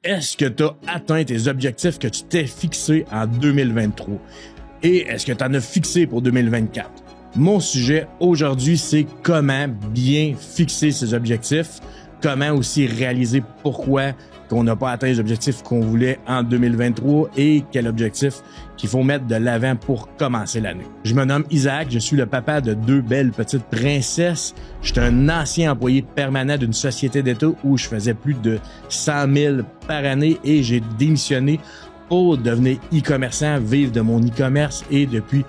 Est-ce que tu as atteint tes objectifs que tu t'es fixés en 2023? Et est-ce que tu en as fixé pour 2024? Mon sujet aujourd'hui, c'est comment bien fixer ses objectifs, comment aussi réaliser pourquoi qu'on n'a pas atteint les objectifs qu'on voulait en 2023 et quel objectif qu'il faut mettre de l'avant pour commencer l'année. Je me nomme Isaac, je suis le papa de 2 belles petites princesses. Je suis un ancien employé permanent d'une société d'État où je faisais plus de 100 000 par année et j'ai démissionné pour devenir e-commerçant, vivre de mon e-commerce et depuis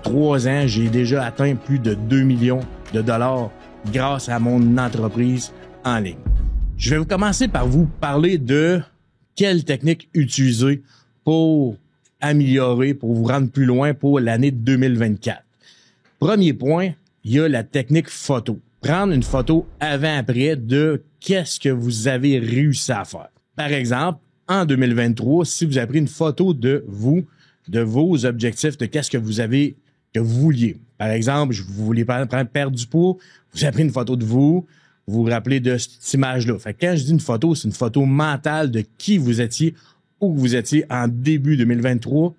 3 ans, j'ai déjà atteint plus de 2 millions de dollars grâce à mon entreprise en ligne. Je vais commencer par vous parler de quelle technique utiliser pour améliorer, pour vous rendre plus loin pour l'année 2024. Premier point, il y a la technique photo. Prendre une photo avant-après de qu'est-ce que vous avez réussi à faire. Par exemple, en 2023, si vous avez pris une photo de vous, de vos objectifs, de qu'est-ce que vous avez, que vous vouliez. Par exemple, vous voulez perdre du poids, vous avez pris une photo de vous, vous vous rappelez de cette image-là. Fait que quand je dis une photo, c'est une photo mentale de qui vous étiez, où vous étiez en début 2023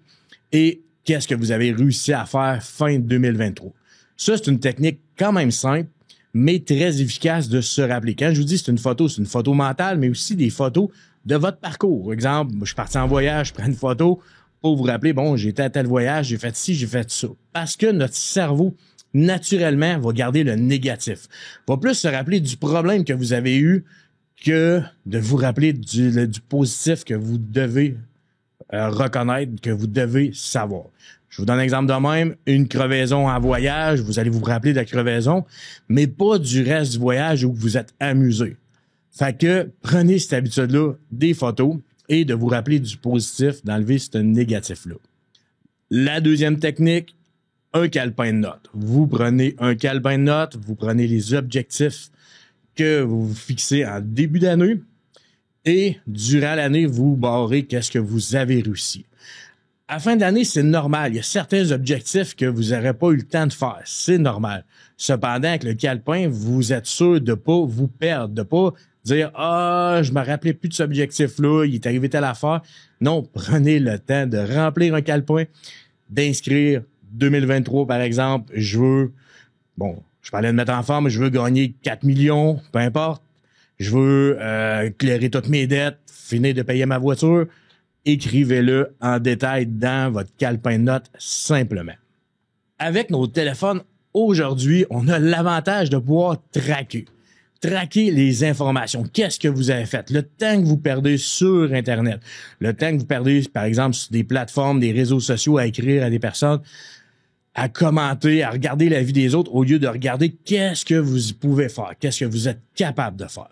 et qu'est-ce que vous avez réussi à faire fin 2023. Ça, c'est une technique quand même simple, mais très efficace de se rappeler. Quand je vous dis c'est une photo mentale, mais aussi des photos de votre parcours. Par exemple, je suis parti en voyage, je prends une photo pour vous rappeler, bon, j'ai été à tel voyage, j'ai fait ci, j'ai fait ça. Parce que notre cerveau, naturellement, va garder le négatif. Va plus se rappeler du problème que vous avez eu que de vous rappeler du positif que vous devez reconnaître, que vous devez savoir. Je vous donne un exemple de même. Une crevaison en voyage, vous allez vous rappeler de la crevaison, mais pas du reste du voyage où vous êtes amusé. Fait que prenez cette habitude-là des photos et de vous rappeler du positif, d'enlever ce négatif-là. La deuxième technique, un calepin de notes. Vous prenez un calepin de notes, vous prenez les objectifs que vous vous fixez en début d'année et durant l'année, vous barrez qu'est-ce que vous avez réussi. À la fin de l'année, c'est normal. Il y a certains objectifs que vous n'aurez pas eu le temps de faire. C'est normal. Cependant, avec le calepin, vous êtes sûr de ne pas vous perdre, de ne pas dire « Ah, je me rappelais plus de cet objectif-là, il est arrivé telle affaire. » Non, prenez le temps de remplir un calepin, d'inscrire 2023, par exemple, je parlais de mettre en forme, je veux gagner 4 millions, peu importe. Je veux clairer toutes mes dettes, finir de payer ma voiture. Écrivez-le en détail dans votre calepin de notes simplement. Avec nos téléphones, aujourd'hui, on a l'avantage de pouvoir traquer les informations. Qu'est-ce que vous avez fait? Le temps que vous perdez sur Internet, le temps que vous perdez, par exemple, sur des plateformes, des réseaux sociaux à écrire à des personnes, à commenter, à regarder la vie des autres au lieu de regarder qu'est-ce que vous pouvez faire, qu'est-ce que vous êtes capable de faire.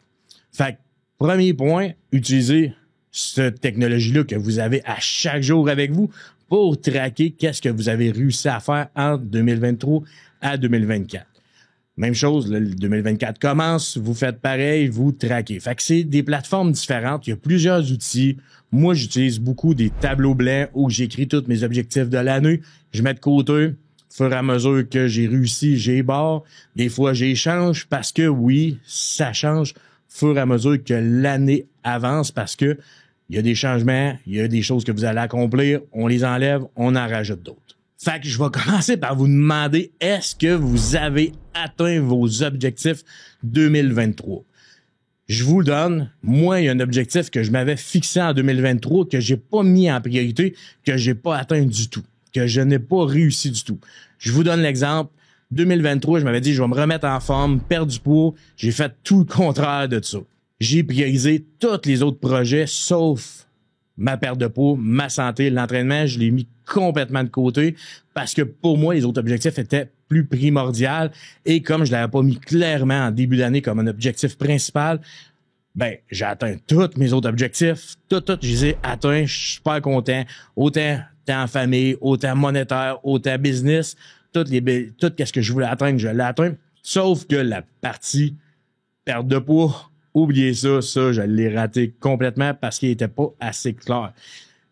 Fait que, premier point, utilisez cette technologie-là que vous avez à chaque jour avec vous pour traquer qu'est-ce que vous avez réussi à faire entre 2023 à 2024. Même chose, le 2024 commence, vous faites pareil, vous traquez. Fait que c'est des plateformes différentes, il y a plusieurs outils. Moi, j'utilise beaucoup des tableaux blancs où j'écris tous mes objectifs de l'année. Je mets de côté, au fur et à mesure que j'ai réussi, j'ai barre. Des fois, j'échange parce que oui, ça change au fur et à mesure que l'année avance parce que il y a des changements, il y a des choses que vous allez accomplir, on les enlève, on en rajoute d'autres. Fait que je vais commencer par vous demander, est-ce que vous avez atteint vos objectifs 2023? Je vous le donne. Moi, il y a un objectif que je m'avais fixé en 2023 que j'ai pas mis en priorité, que j'ai pas atteint du tout, que je n'ai pas réussi du tout. Je vous donne l'exemple. 2023, je m'avais dit, je vais me remettre en forme, perdre du poids. J'ai fait tout le contraire de ça. J'ai priorisé tous les autres projets, sauf ma perte de poids, ma santé, l'entraînement. Je l'ai mis complètement de côté parce que pour moi, les autres objectifs étaient plus primordiaux. Et comme je l'avais pas mis clairement en début d'année comme un objectif principal, ben j'ai atteint tous mes autres objectifs. Tout, je les ai atteints. Je suis super content. Autant en famille, autant monétaire, autant business. Tout ce que je voulais atteindre, je l'ai atteint. Sauf que la partie perte de poids, oubliez ça, je l'ai raté complètement parce qu'il n'était pas assez clair.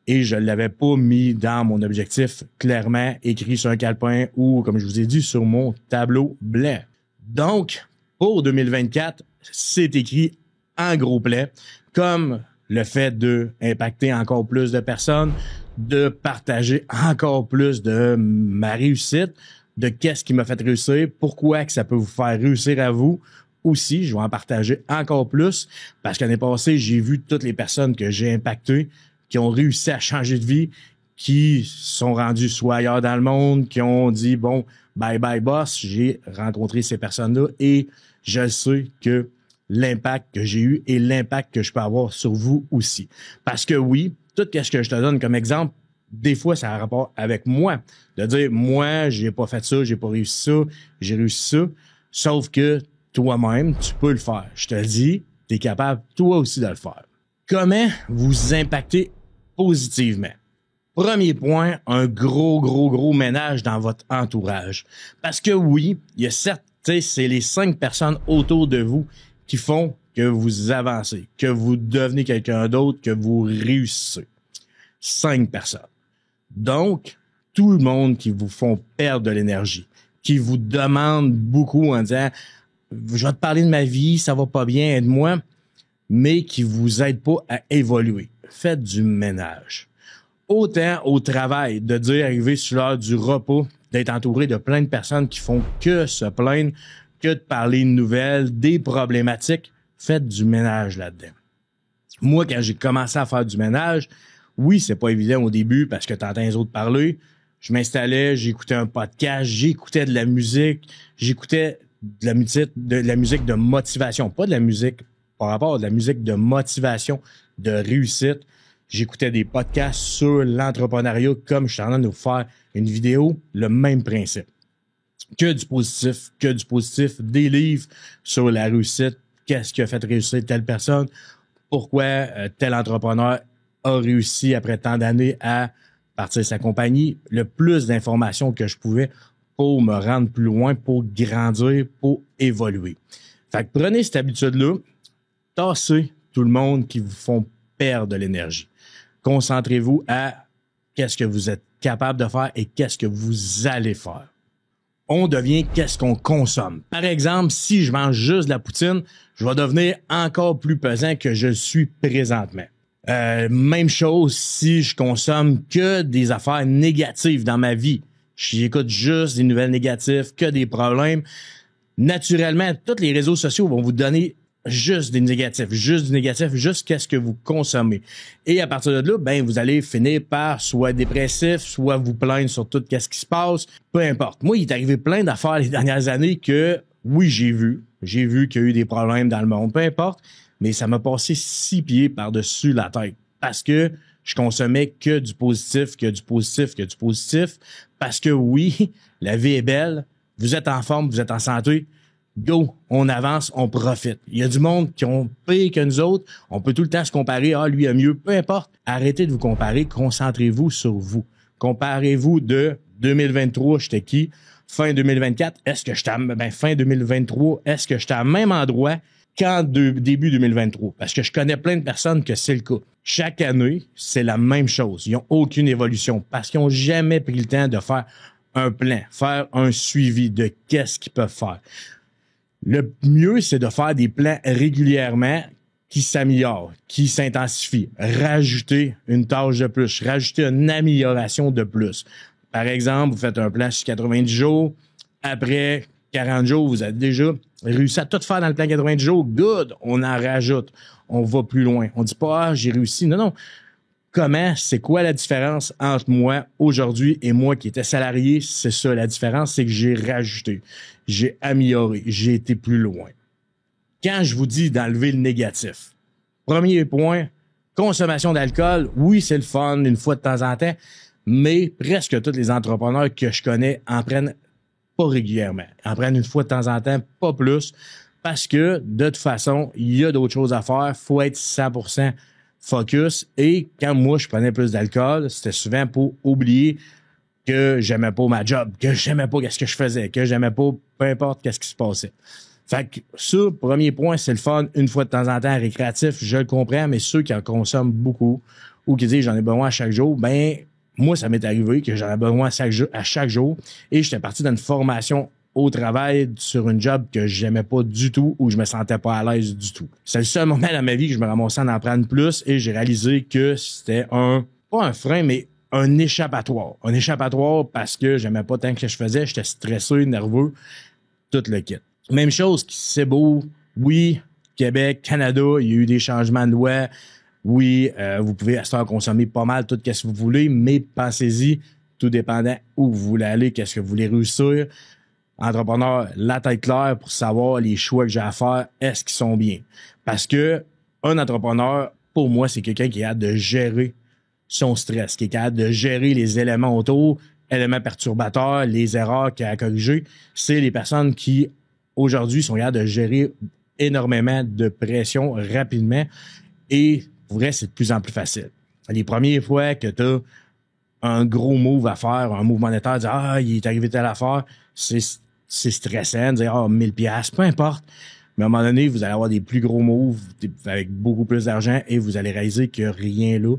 Et je ne l'avais pas mis dans mon objectif clairement écrit sur un calepin ou, comme je vous ai dit, sur mon tableau blanc. Donc, pour 2024, c'est écrit en gros plan, comme le fait de impacter encore plus de personnes, de partager encore plus de ma réussite, de qu'est-ce qui m'a fait réussir, pourquoi que ça peut vous faire réussir à vous aussi. Je vais en partager encore plus parce qu'année passée, j'ai vu toutes les personnes que j'ai impactées qui ont réussi à changer de vie, qui sont rendus soit ailleurs dans le monde, qui ont dit, bon, bye bye boss, j'ai rencontré ces personnes-là et je sais que l'impact que j'ai eu et l'impact que je peux avoir sur vous aussi. Parce que oui, tout ce que je te donne comme exemple, des fois, ça a rapport avec moi. De dire, moi, j'ai pas fait ça, j'ai pas réussi ça, j'ai réussi ça. Sauf que toi-même, tu peux le faire. Je te le dis, tu es capable toi aussi de le faire. Comment vous impacter positivement? Premier point, un gros ménage dans votre entourage. Parce que oui, il y a certes, c'est les 5 personnes autour de vous qui font que vous avancez, que vous devenez quelqu'un d'autre, que vous réussissez. 5 personnes. Donc, tout le monde qui vous font perdre de l'énergie, qui vous demande beaucoup en disant « Je vais te parler de ma vie, ça va pas bien, aide-moi », mais qui vous aident pas à évoluer. Faites du ménage. Autant au travail, de dire arriver sur l'heure du repas, d'être entouré de plein de personnes qui font que se plaindre, que de parler de nouvelles, des problématiques, faites du ménage là-dedans. Moi, quand j'ai commencé à faire du ménage, oui, c'est pas évident au début parce que t'entends les autres parler. Je m'installais, j'écoutais un podcast, j'écoutais de la musique, j'écoutais de la musique de motivation, pas de la musique par rapport à de la musique de motivation, de réussite. J'écoutais des podcasts sur l'entrepreneuriat comme je suis en train de vous faire une vidéo, le même principe. Que du positif, des livres sur la réussite, qu'est-ce qui a fait réussir telle personne, pourquoi tel entrepreneur a réussi après tant d'années à partir de sa compagnie, le plus d'informations que je pouvais pour me rendre plus loin, pour grandir, pour évoluer. Fait que prenez cette habitude-là, tassez tout le monde qui vous font perdre de l'énergie. Concentrez-vous à qu'est-ce que vous êtes capable de faire et qu'est-ce que vous allez faire. On devient qu'est-ce qu'on consomme. Par exemple, si je mange juste de la poutine, je vais devenir encore plus pesant que je le suis présentement. Même chose si je consomme que des affaires négatives dans ma vie. J'écoute juste des nouvelles négatives, que des problèmes. Naturellement, tous les réseaux sociaux vont vous donner juste des négatifs, juste qu'est-ce que vous consommez. Et à partir de là, ben, vous allez finir par soit dépressif, soit vous plaindre sur tout qu'est-ce qui se passe, peu importe. Moi, il est arrivé plein d'affaires les dernières années que, oui, j'ai vu qu'il y a eu des problèmes dans le monde, peu importe, mais ça m'a passé 6 pieds par-dessus la tête parce que je consommais que du positif, parce que oui, la vie est belle, vous êtes en forme, vous êtes en santé, go, on avance, on profite. Il y a du monde qui ont pire que nous autres. On peut tout le temps se comparer. Ah, lui a mieux. Peu importe. Arrêtez de vous comparer. Concentrez-vous sur vous. Comparez-vous de 2023, j'étais qui? Fin 2024, est-ce que j'étais fin 2023, est-ce que j'étais au même endroit qu'en début 2023? Parce que je connais plein de personnes que c'est le cas. Chaque année, c'est la même chose. Ils n'ont aucune évolution parce qu'ils n'ont jamais pris le temps de faire un plan, faire un suivi de qu'est-ce qu'ils peuvent faire. Le mieux, c'est de faire des plans régulièrement qui s'améliorent, qui s'intensifient. Rajouter une tâche de plus, rajouter une amélioration de plus. Par exemple, vous faites un plan sur 90 jours. Après 40 jours, vous avez déjà réussi à tout faire dans le plan 90 jours. Good! On en rajoute. On va plus loin. On dit pas, ah, j'ai réussi. Non. Comment, c'est quoi la différence entre moi aujourd'hui et moi qui étais salarié? C'est ça, la différence, c'est que j'ai rajouté, j'ai amélioré, j'ai été plus loin. Quand je vous dis d'enlever le négatif, premier point, consommation d'alcool, oui, c'est le fun une fois de temps en temps, mais presque tous les entrepreneurs que je connais en prennent pas régulièrement. En prennent une fois de temps en temps, pas plus, parce que de toute façon, il y a d'autres choses à faire, faut être 100% focus. Et quand moi, je prenais plus d'alcool, c'était souvent pour oublier que j'aimais pas ma job, que j'aimais pas qu'est-ce que je faisais, que j'aimais pas peu importe qu'est-ce qui se passait. Fait que ça, premier point, c'est le fun, une fois de temps en temps, récréatif, je le comprends, mais ceux qui en consomment beaucoup ou qui disent j'en ai besoin à chaque jour, ben moi, ça m'est arrivé que j'en ai besoin à chaque jour et j'étais parti dans une formation au travail sur une job que j'aimais pas du tout ou je me sentais pas à l'aise du tout. C'est le seul moment dans ma vie que je me ramassais à en prendre plus et j'ai réalisé que c'était pas un frein, mais un échappatoire. Un échappatoire parce que j'aimais pas tant que je faisais, j'étais stressé, nerveux, tout le kit. Même chose, c'est beau, oui, Québec, Canada, il y a eu des changements de loi. Oui, vous pouvez à ce temps consommer pas mal tout ce que vous voulez, mais pensez-y, tout dépendant où vous voulez aller, qu'est-ce que vous voulez réussir. Entrepreneur, la tête claire pour savoir les choix que j'ai à faire, est-ce qu'ils sont bien? Parce que un entrepreneur, pour moi, c'est quelqu'un qui a de gérer son stress, qui est capable de gérer les éléments autour, éléments perturbateurs, les erreurs qu'il y a à corriger. C'est les personnes qui, aujourd'hui, sont capables de gérer énormément de pression rapidement et pour vrai, c'est de plus en plus facile. Les premières fois que tu as un gros move à faire, un move monétaire, dire « Ah, il est arrivé telle affaire », c'est stressant, de dire « Ah, 1000 $, peu importe ». Mais à un moment donné, vous allez avoir des plus gros moves avec beaucoup plus d'argent et vous allez réaliser qu'il n'y a rien là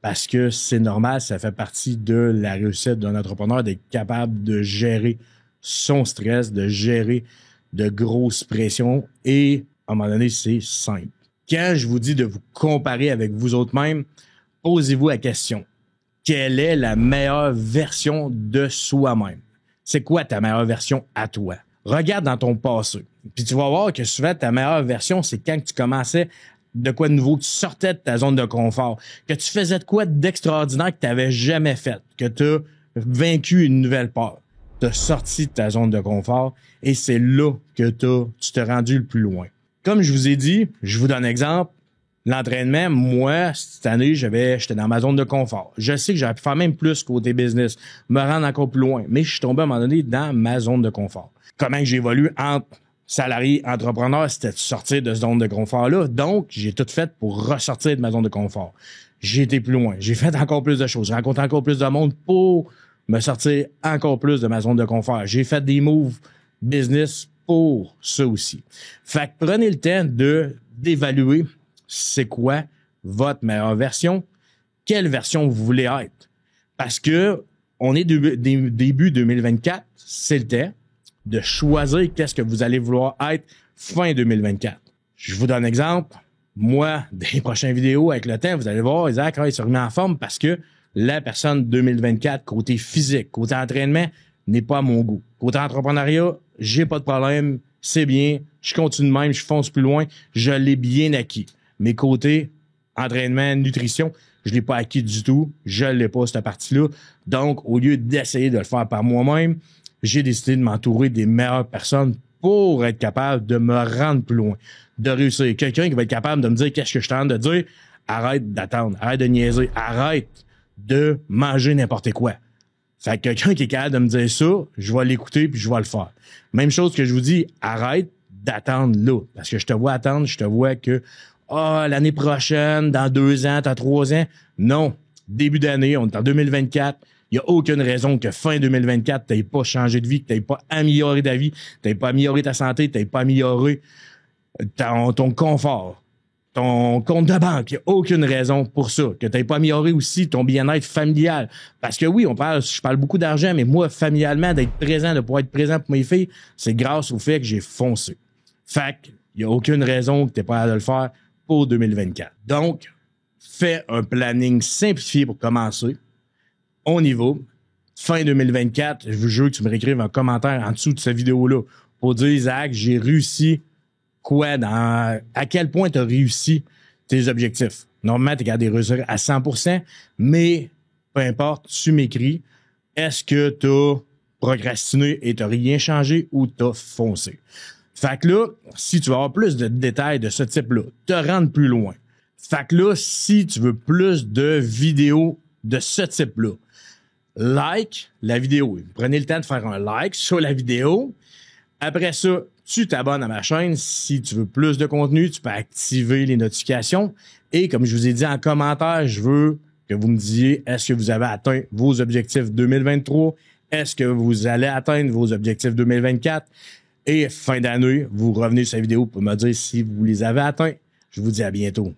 parce que c'est normal, ça fait partie de la réussite d'un entrepreneur d'être capable de gérer son stress, de gérer de grosses pressions et à un moment donné, c'est simple. Quand je vous dis de vous comparer avec vous autres-mêmes, posez-vous la question. Quelle est la meilleure version de soi-même? C'est quoi ta meilleure version à toi? Regarde dans ton passé. Puis tu vas voir que souvent, ta meilleure version, c'est quand tu commençais de quoi de nouveau, que tu sortais de ta zone de confort, que tu faisais de quoi d'extraordinaire que tu n'avais jamais fait, que tu as vaincu une nouvelle part. Tu as sorti de ta zone de confort et c'est là que tu t'es rendu le plus loin. Comme je vous ai dit, je vous donne un exemple. L'entraînement, moi, cette année, j'étais dans ma zone de confort. Je sais que j'aurais pu faire même plus côté business, me rendre encore plus loin, mais je suis tombé à un moment donné dans ma zone de confort. Comment j'évolue entre salarié, entrepreneur, c'était de sortir de cette zone de confort-là. Donc, j'ai tout fait pour ressortir de ma zone de confort. J'ai été plus loin. J'ai fait encore plus de choses. J'ai rencontré encore plus de monde pour me sortir encore plus de ma zone de confort. J'ai fait des moves business pour ça aussi. Fait que prenez le temps d'évaluer c'est quoi votre meilleure version, quelle version vous voulez être. Parce que on est début 2024, c'est le temps de choisir qu'est-ce que vous allez vouloir être fin 2024. Je vous donne un exemple. Moi, dans les prochaines vidéos, avec le temps, vous allez voir, Isaac, il se remet en forme parce que la personne 2024, côté physique, côté entraînement, n'est pas à mon goût. Côté entrepreneuriat, j'ai pas de problème, c'est bien, je continue de même, je fonce plus loin, je l'ai bien acquis. Mais côté entraînement, nutrition, je l'ai pas acquis du tout, je l'ai pas cette partie-là. Donc, au lieu d'essayer de le faire par moi-même, j'ai décidé de m'entourer des meilleures personnes pour être capable de me rendre plus loin, de réussir. Quelqu'un qui va être capable de me dire qu'est-ce que je tente de dire, arrête d'attendre, arrête de niaiser, arrête de manger n'importe quoi. Fait que quelqu'un qui est capable de me dire ça, je vais l'écouter puis je vais le faire. Même chose que je vous dis, arrête d'attendre là. Parce que je te vois attendre, je te vois que l'année prochaine, dans 2 ans, dans 3 ans. Non. Début d'année, on est en 2024. Il n'y a aucune raison que fin 2024, tu n'aies pas changé de vie, que tu n'aies pas amélioré ta vie, tu n'aies pas amélioré ta santé, tu n'aies pas amélioré ton confort, ton compte de banque. Il n'y a aucune raison pour ça. Que tu n'aies pas amélioré aussi ton bien-être familial. Parce que oui, je parle beaucoup d'argent, mais moi, familialement, d'être présent, de pouvoir être présent pour mes filles, c'est grâce au fait que j'ai foncé. Fait qu'il n'y a aucune raison que tu n'aies pas à le faire pour 2024. Donc, fais un planning simplifié pour commencer. On y va. Fin 2024, je vous jure que tu me réécrives un commentaire en dessous de cette vidéo-là pour dire, Isaac, j'ai réussi quoi à quel point tu as réussi tes objectifs. Normalement, tu es capable de réussir à 100%, mais peu importe, tu m'écris, est-ce que tu as procrastiné et tu n'as rien changé ou tu as foncé? Fait que là, si tu veux avoir plus de détails de ce type-là, te rendre plus loin. Fait que là, si tu veux plus de vidéos de ce type-là, like la vidéo. Prenez le temps de faire un like sur la vidéo. Après ça, tu t'abonnes à ma chaîne. Si tu veux plus de contenu, tu peux activer les notifications. Et comme je vous ai dit en commentaire, je veux que vous me disiez, est-ce que vous avez atteint vos objectifs 2023? Est-ce que vous allez atteindre vos objectifs 2024? Et fin d'année, vous revenez sur la vidéo pour me dire si vous les avez atteints. Je vous dis à bientôt.